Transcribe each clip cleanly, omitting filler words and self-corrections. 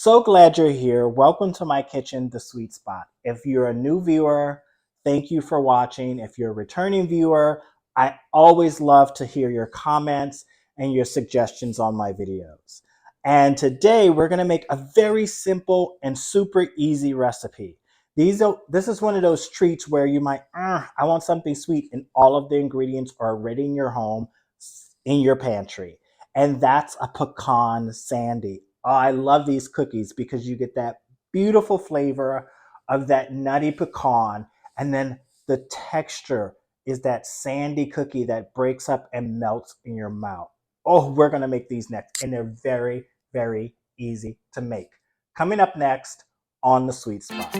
So glad you're here. Welcome to my kitchen, The Sweet Spot. If you're a new viewer, thank you for watching. If you're a returning viewer, I always love to hear your comments and your suggestions on my videos. And today we're going to make a very simple and super easy recipe. This is one of those treats where you might, I want something sweet, and all of the ingredients are already in your home, in your pantry. And that's a pecan sandy. Oh, I love these cookies because you get that beautiful flavor of that nutty pecan, and then the texture is that sandy cookie that breaks up and melts in your mouth. Oh, we're going to make these next, and they're very, very easy to make. Coming up next on The Sweet Spot.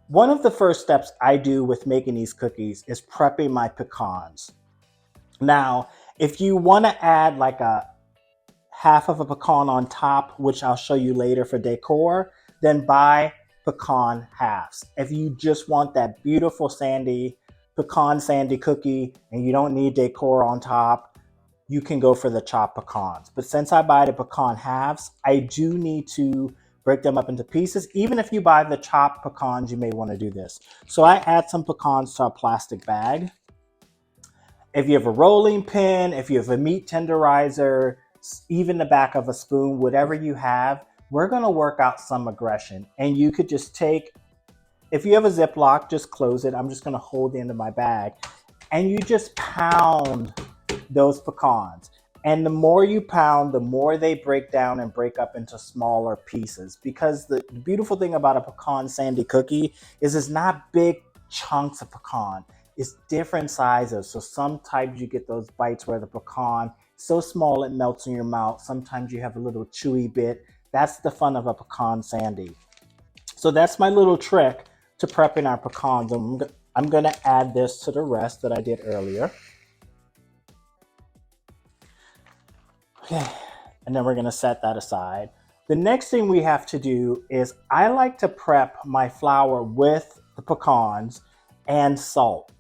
One of the first steps I do with making these cookies is prepping my pecans. Now, if you want to add like a half of a pecan on top, which I'll show you later for decor, then buy pecan halves. If you just want that beautiful pecan sandy cookie and you don't need decor on top, you can go for the chopped pecans. But since I buy the pecan halves, I do need to break them up into pieces. Even if you buy the chopped pecans, you may want to do this. So I add some pecans to a plastic bag. If you have a rolling pin, if you have a meat tenderizer, even the back of a spoon, whatever you have, we're going to work out some aggression. And you could just take, if you have a Ziploc, just close it. I'm just going to hold the end of my bag. And you just pound those pecans. And the more you pound, the more they break down and break up into smaller pieces. Because the beautiful thing about a pecan sandy cookie is it's not big chunks of pecan. It's different sizes. So sometimes you get those bites where the pecan is so small it melts in your mouth. Sometimes you have a little chewy bit. That's the fun of a pecan sandy. So that's my little trick to prepping our pecans. I'm going to add this to the rest that I did earlier. Okay, and then we're going to set that aside. The next thing we have to do is I like to prep my flour with the pecans and salt.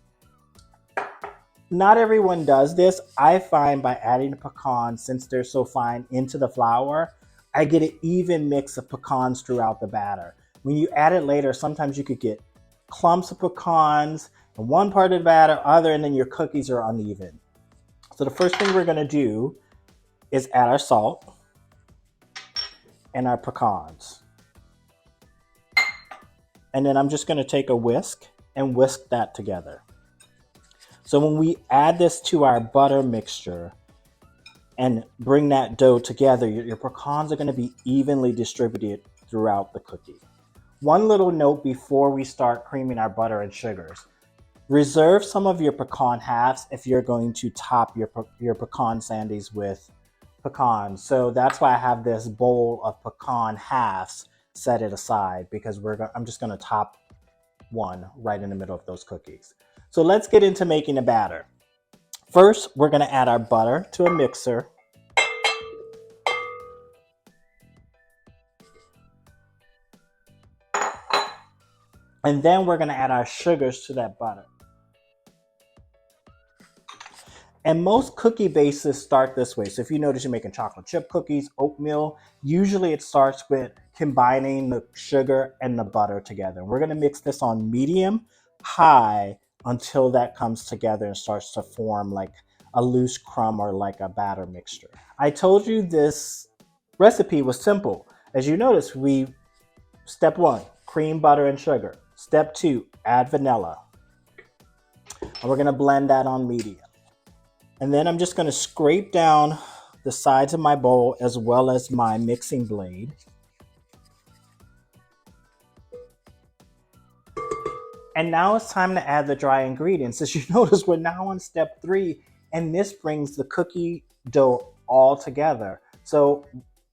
Not everyone does this. I find by adding the pecans, since they're so fine, into the flour, I get an even mix of pecans throughout the batter. When you add it later, sometimes you could get clumps of pecans in one part of the batter, other, and then your cookies are uneven. So the first thing we're going to do is add our salt and our pecans. And then I'm just going to take a whisk and whisk that together. So when we add this to our butter mixture and bring that dough together, your pecans are going to be evenly distributed throughout the cookie. One little note before we start creaming our butter and sugars. Reserve some of your pecan halves if you're going to top your pecan sandies with pecans. So that's why I have this bowl of pecan halves set it aside, because I'm just going to top one right in the middle of those cookies. So let's get into making a batter. First, we're going to add our butter to a mixer. And then we're going to add our sugars to that butter. And most cookie bases start this way. So if you notice you're making chocolate chip cookies, oatmeal, usually it starts with combining the sugar and the butter together. We're going to mix this on medium, high, until that comes together and starts to form like a loose crumb or like a batter mixture. I told you this recipe was simple. As you notice, step 1, cream, butter, and sugar. Step 2, add vanilla. And we're going to blend that on medium. And then I'm just going to scrape down the sides of my bowl as well as my mixing blade. And now it's time to add the dry ingredients. As you notice, we're now on step 3, and this brings the cookie dough all together. So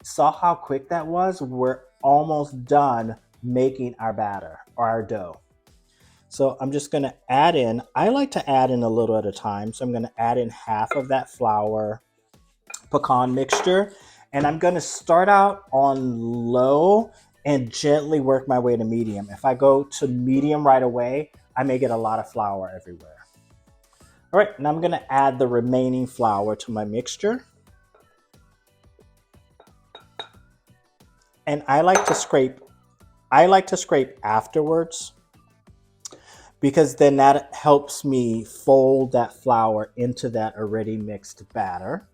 saw how quick that was? We're almost done making our batter or our dough. So I'm just going to add in, I like to add in a little at a time. So I'm going to add in half of that flour pecan mixture. And I'm going to start out on low and gently work my way to medium. If I go to medium right away, I may get a lot of flour everywhere. All right, now I'm gonna add the remaining flour to my mixture. And I like to scrape afterwards because then that helps me fold that flour into that already mixed batter.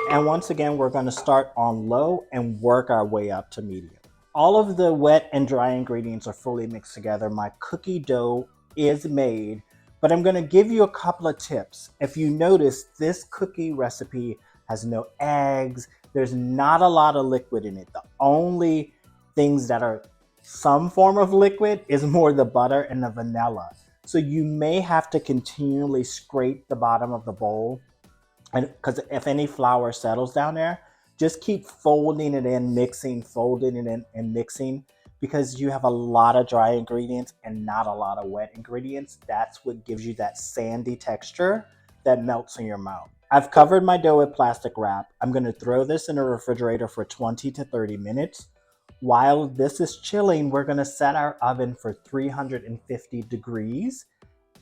And once again, we're gonna start on low and work our way up to medium. All of the wet and dry ingredients are fully mixed together. My cookie dough is made, but I'm gonna give you a couple of tips. If you notice, this cookie recipe has no eggs. There's not a lot of liquid in it. The only things that are some form of liquid is more the butter and the vanilla. So you may have to continually scrape the bottom of the bowl, and because if any flour settles down there, just keep folding it in, mixing, folding it in and mixing, because you have a lot of dry ingredients and not a lot of wet ingredients. That's what gives you that sandy texture that melts in your mouth. I've covered my dough with plastic wrap. I'm going to throw this in the refrigerator for 20 to 30 minutes. While this is chilling, we're going to set our oven for 350 degrees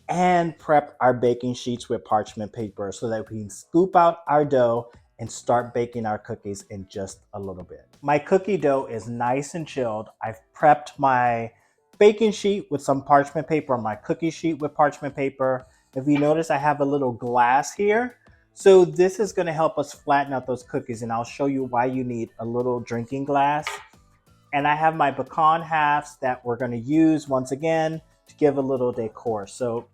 and prep our baking sheets with parchment paper so that we can scoop out our dough and start baking our cookies in just a little bit. My cookie dough is nice and chilled. I've prepped my baking sheet with some parchment paper, my cookie sheet with parchment paper. If you notice, I have a little glass here. So this is going to help us flatten out those cookies, and I'll show you why you need a little drinking glass. And I have my pecan halves that we're going to use once again to give a little decor. So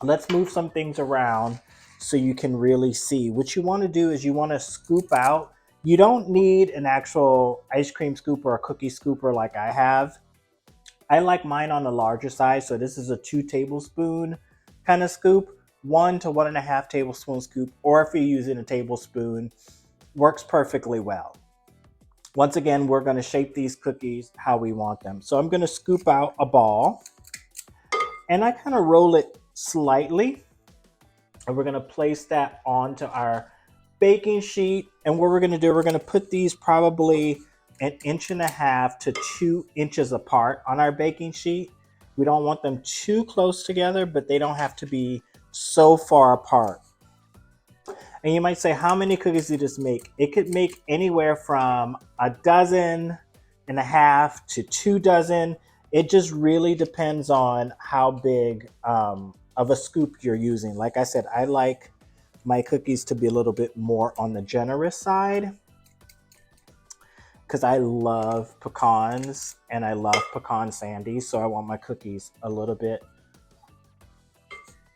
let's move some things around so you can really see. What you want to do is you want to scoop out. You don't need an actual ice cream scooper or a cookie scooper like I have. I like mine on the larger size. So this is a 2 tablespoon kind of scoop, 1 to 1.5 tablespoon scoop, or if you're using a tablespoon, works perfectly well. Once again, we're going to shape these cookies how we want them. So I'm going to scoop out a ball and I kind of roll it slightly. And we're going to place that onto our baking sheet. And what we're going to do, we're going to put these probably 1.5 to 2 inches apart on our baking sheet. We don't want them too close together, but they don't have to be so far apart. And you might say, how many cookies did this make? It could make anywhere from 1.5 dozen to 2 dozen. It just really depends on how big of a scoop you're using. Like I said, I like my cookies to be a little bit more on the generous side because I love pecans and I love pecan sandies. So I want my cookies a little bit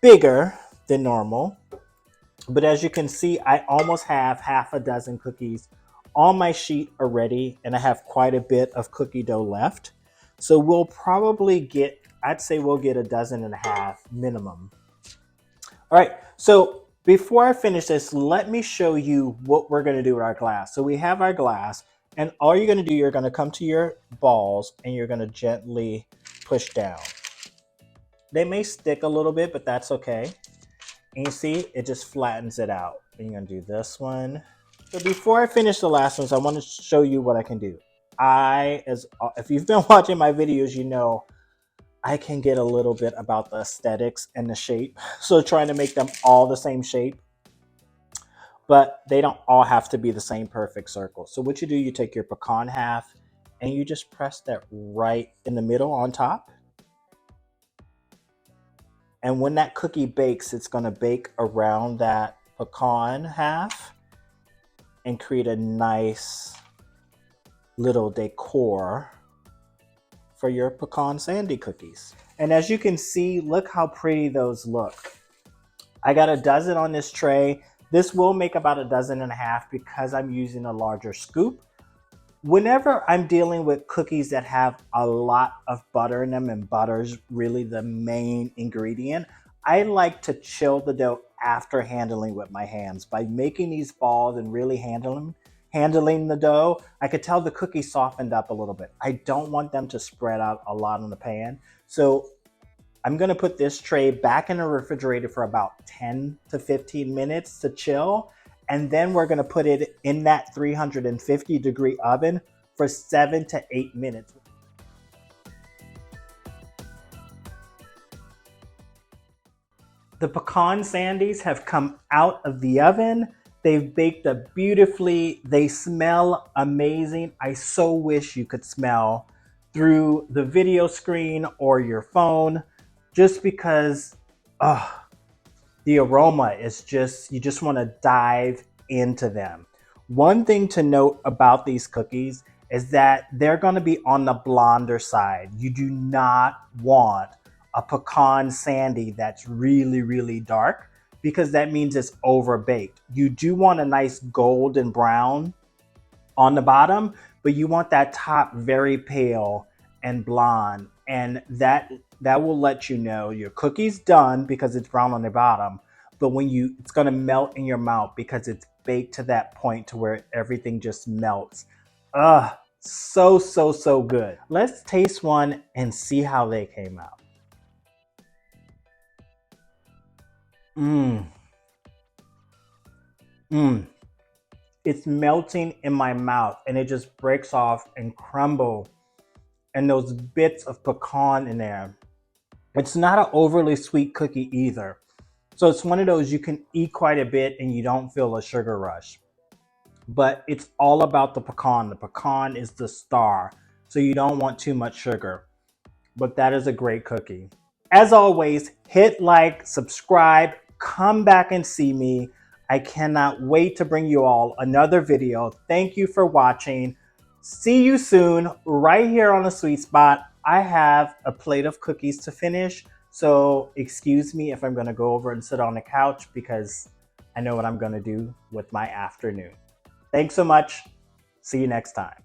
bigger than normal. But as you can see, I almost have 1/2 dozen cookies on my sheet already, and I have quite a bit of cookie dough left. So we'll probably get, I'd say we'll get 1.5 dozen minimum. All right, so before I finish this, let me show you what we're gonna do with our glass. So we have our glass, and all you're gonna do, you're gonna come to your balls and you're gonna gently push down. They may stick a little bit, but that's okay. And you see, it just flattens it out. And you're gonna do this one. So before I finish the last ones, I want to show you what I can do. If you've been watching my videos, you know I can get a little bit about the aesthetics and the shape. So trying to make them all the same shape, but they don't all have to be the same perfect circle. So what you do, you take your pecan half and you just press that right in the middle on top. And when that cookie bakes, it's going to bake around that pecan half and create a nice little decor for your pecan sandy cookies. And as you can see, look how pretty those look. I got 1 dozen on this tray. This will make about 1.5 dozen because I'm using a larger scoop. Whenever I'm dealing with cookies that have a lot of butter in them, and butter's really the main ingredient, I like to chill the dough after handling with my hands. By making these balls and really handling the dough, I could tell the cookie softened up a little bit. I don't want them to spread out a lot on the pan. So I'm gonna put this tray back in the refrigerator for about 10 to 15 minutes to chill. And then we're going to put it in that 350-degree oven for 7 to 8 minutes. The pecan sandies have come out of the oven. They've baked up beautifully. They smell amazing. I so wish you could smell through the video screen or your phone, just because the aroma is just, you just want to dive into them. One thing to note about these cookies is that they're going to be on the blonder side. You do not want a pecan sandy that's really, really dark, because that means it's over baked. You do want a nice golden brown on the bottom, but you want that top very pale and blonde, and that will let you know your cookie's done because it's brown on the bottom. But when it's going to melt in your mouth because it's baked to that point to where everything just melts. So, so, so good. Let's taste one and see how they came out. It's melting in my mouth and it just breaks off and crumble, and those bits of pecan in there. It's not an overly sweet cookie either. So it's one of those you can eat quite a bit and you don't feel a sugar rush. But it's all about the pecan. The pecan is the star. So you don't want too much sugar. But that is a great cookie. As always, hit like, subscribe, come back and see me. I cannot wait to bring you all another video. Thank you for watching. See you soon right here on the Sweet Spot. I have a plate of cookies to finish, so excuse me if I'm going to go over and sit on the couch because I know what I'm going to do with my afternoon. Thanks so much. See you next time.